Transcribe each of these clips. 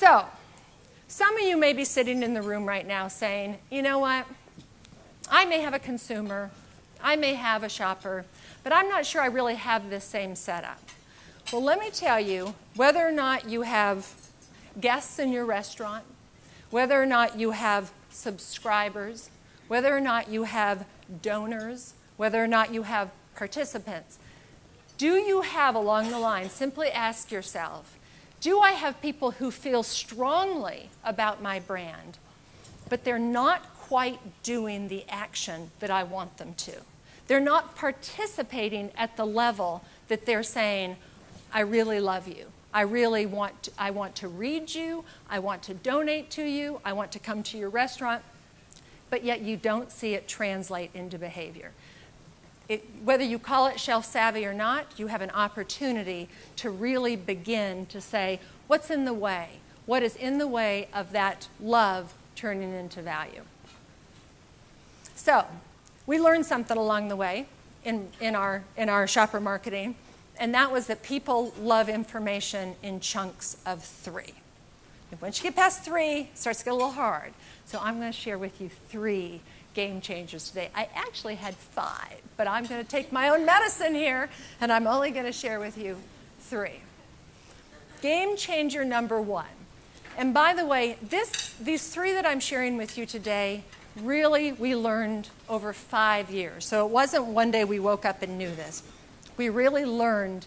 So, some of you may be sitting in the room right now saying, you know what, I may have a consumer, I may have a shopper, but I'm not sure I really have this same setup. Well, let me tell you, whether or not you have guests in your restaurant, whether or not you have subscribers, whether or not you have donors, whether or not you have participants, do you have along the line, simply ask yourself, do I have people who feel strongly about my brand, but they're not quite doing the action that I want them to? They're not participating at the level that they're saying, I really love you. I want to read you. I want to donate to you. I want to come to your restaurant. But yet you don't see it translate into behavior. Whether you call it shelf savvy or not, you have an opportunity to really begin to say, what's in the way? What is in the way of that love turning into value? So, we learned something along the way in our shopper marketing, and that was that people love information in chunks of 3. And once you get past 3, it starts to get a little hard. So I'm going to share with you 3 game changers today. I actually had 5, but I'm going to take my own medicine here, and I'm only going to share with you 3. Game changer number 1. And by the way, these 3 that I'm sharing with you today, really we learned over 5 years. So it wasn't one day we woke up and knew this. We really learned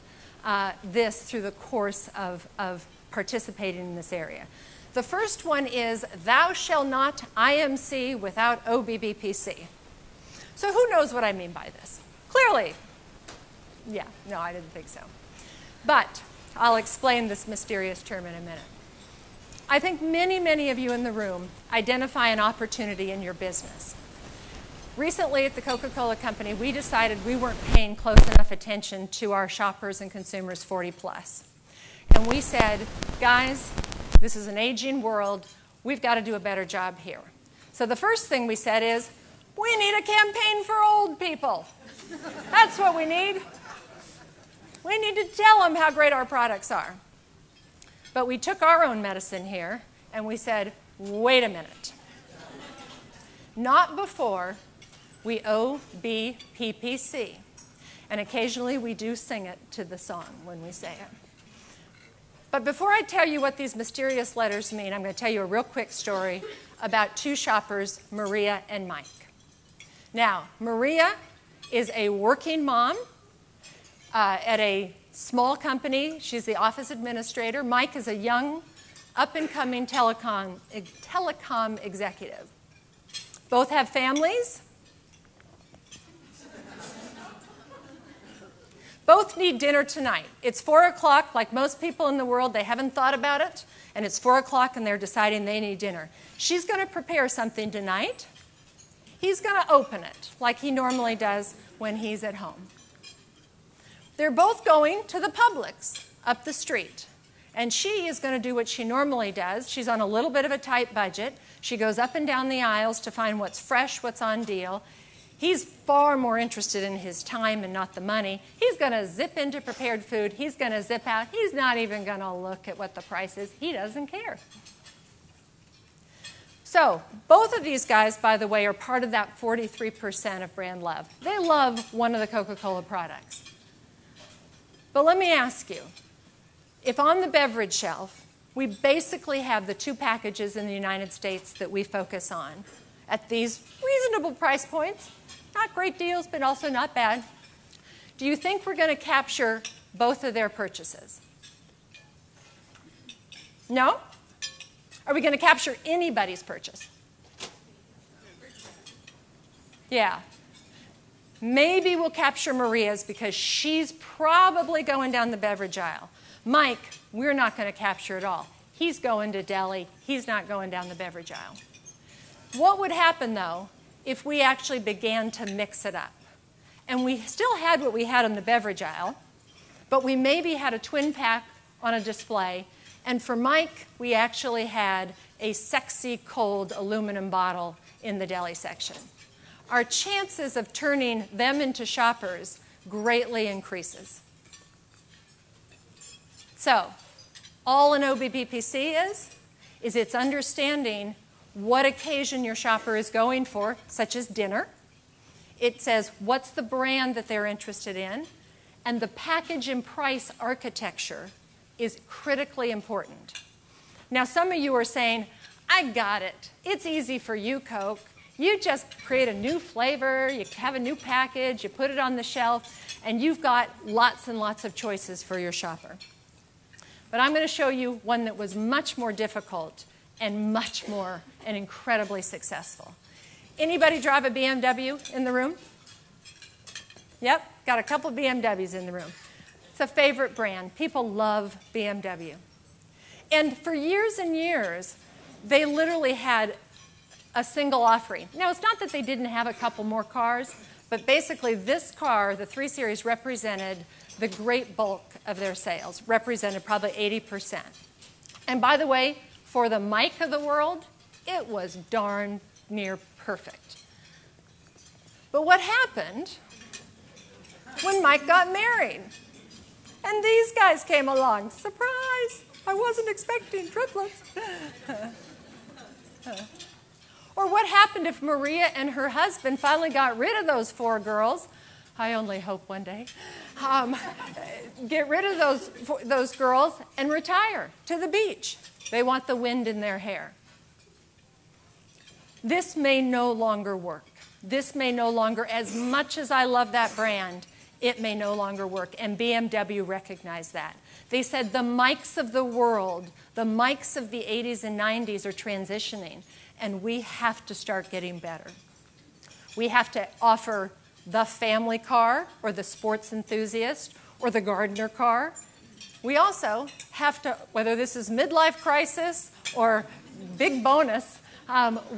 this through the course of participating in this area. The first one is, thou shalt not IMC without OBBPC. So who knows what I mean by this? Clearly. Yeah, no, I didn't think so. But I'll explain this mysterious term in a minute. I think many, many of you in the room identify an opportunity in your business. Recently at the Coca-Cola Company, we decided we weren't paying close enough attention to our shoppers and consumers 40 plus. And we said, guys, this is an aging world. We've got to do a better job here. So the first thing we said is, we need a campaign for old people. That's what we need. We need to tell them how great our products are. But we took our own medicine here, and we said, wait a minute. Not before we OBPPC. And occasionally we do sing it to the song when we say it. But before I tell you what these mysterious letters mean, I'm going to tell you a real quick story about 2 shoppers, Maria and Mike. Now, Maria is a working mom at a small company. She's the office administrator. Mike is a young, up-and-coming telecom executive. Both have families. Both need dinner tonight. It's 4 o'clock, like most people in the world, they haven't thought about it, and it's 4 o'clock and they're deciding they need dinner. She's going to prepare something tonight. He's going to open it, like he normally does when he's at home. They're both going to the Publix up the street, and she is going to do what she normally does. She's on a little bit of a tight budget. She goes up and down the aisles to find what's fresh, what's on deal. He's far more interested in his time and not the money. He's going to zip into prepared food. He's going to zip out. He's not even going to look at what the price is. He doesn't care. So both of these guys, by the way, are part of that 43% of brand love. They love one of the Coca-Cola products. But let me ask you, if on the beverage shelf, we basically have the 2 packages in the United States that we focus on at these reasonable price points, not great deals, but also not bad, do you think we're going to capture both of their purchases? No? Are we going to capture anybody's purchase? Yeah. Maybe we'll capture Maria's because she's probably going down the beverage aisle. Mike, we're not going to capture at all. He's going to deli. He's not going down the beverage aisle. What would happen, though, if we actually began to mix it up? And we still had what we had on the beverage aisle, but we maybe had a twin pack on a display, and for Mike, we actually had a sexy cold aluminum bottle in the deli section. Our chances of turning them into shoppers greatly increases. So, all an OBBPC is is it's understanding what occasion your shopper is going for, such as dinner. It says what's the brand that they're interested in, and the package and price architecture is critically important. Now, some of you are saying, I got it. It's easy for you, Coke. You just create a new flavor, you have a new package, you put it on the shelf, and you've got lots and lots of choices for your shopper. But I'm going to show you one that was much more difficult and much more and incredibly successful. Anybody drive a BMW in the room? Yep, got a couple of BMWs in the room. It's a favorite brand. People love BMW. And for years and years, they literally had a single offering. Now, it's not that they didn't have a couple more cars, but basically this car, the 3 Series, represented the great bulk of their sales, represented probably 80%. And by the way, for the Mike of the world, it was darn near perfect. But what happened when Mike got married? And these guys came along. Surprise! I wasn't expecting triplets. Or what happened if Maria and her husband finally got rid of those 4 girls? I only hope one day. Get rid of those girls and retire to the beach. They want the wind in their hair. This may no longer work. This may no longer, as much as I love that brand, it may no longer work. And BMW recognized that. They said the Mikes of the world, the Mikes of the 80s and 90s are transitioning, and we have to start getting better. We have to offer the family car or the sports enthusiast or the gardener car. We also have to, whether this is midlife crisis or big bonus,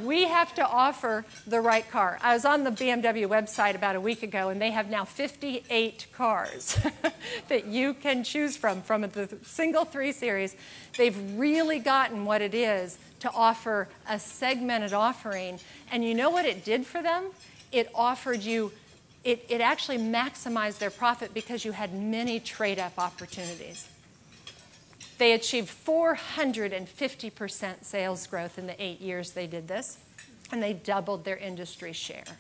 we have to offer the right car. I was on the BMW website about a week ago, and they have now 58 cars that you can choose from the single 3 Series. They've really gotten what it is to offer a segmented offering. And you know what it did for them? It offered you, it actually maximized their profit because you had many trade-up opportunities. They achieved 450% sales growth in the 8 years they did this, and they doubled their industry share.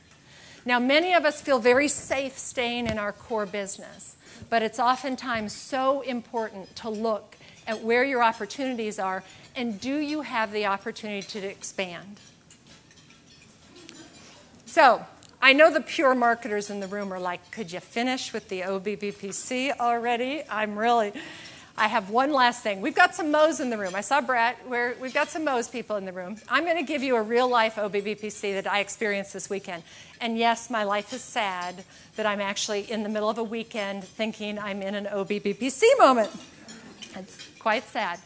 Now, many of us feel very safe staying in our core business, but it's oftentimes so important to look at where your opportunities are, and do you have the opportunity to expand? So, I know the pure marketers in the room are like, could you finish with the OBBPC already? I have one last thing. We've got some Mo's in the room. I saw Brett. We've got some Mo's people in the room. I'm going to give you a real-life OBBPC that I experienced this weekend. And yes, my life is sad that I'm actually in the middle of a weekend thinking I'm in an OBBPC moment. It's quite sad.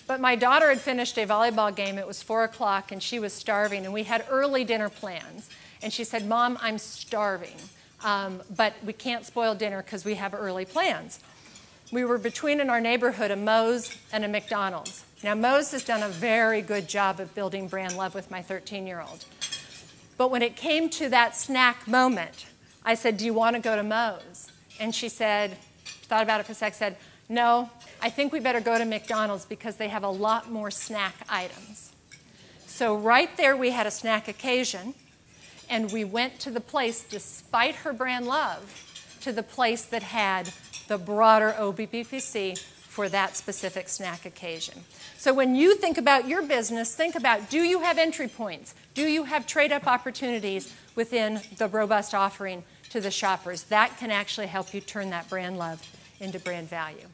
But my daughter had finished a volleyball game. It was 4 o'clock, and she was starving. And we had early dinner plans. And she said, Mom, I'm starving. But we can't spoil dinner because we have early plans. We were between in our neighborhood a Moe's and a McDonald's. Now, Moe's has done a very good job of building brand love with my 13-year-old. But when it came to that snack moment, I said, do you want to go to Moe's? And she said, thought about it for a sec, said, no, I think we better go to McDonald's because they have a lot more snack items. So right there we had a snack occasion, and we went to the place, despite her brand love, to the place that had the broader OBBPC for that specific snack occasion. So when you think about your business, think about, do you have entry points? Do you have trade-up opportunities within the robust offering to the shoppers? That can actually help you turn that brand love into brand value.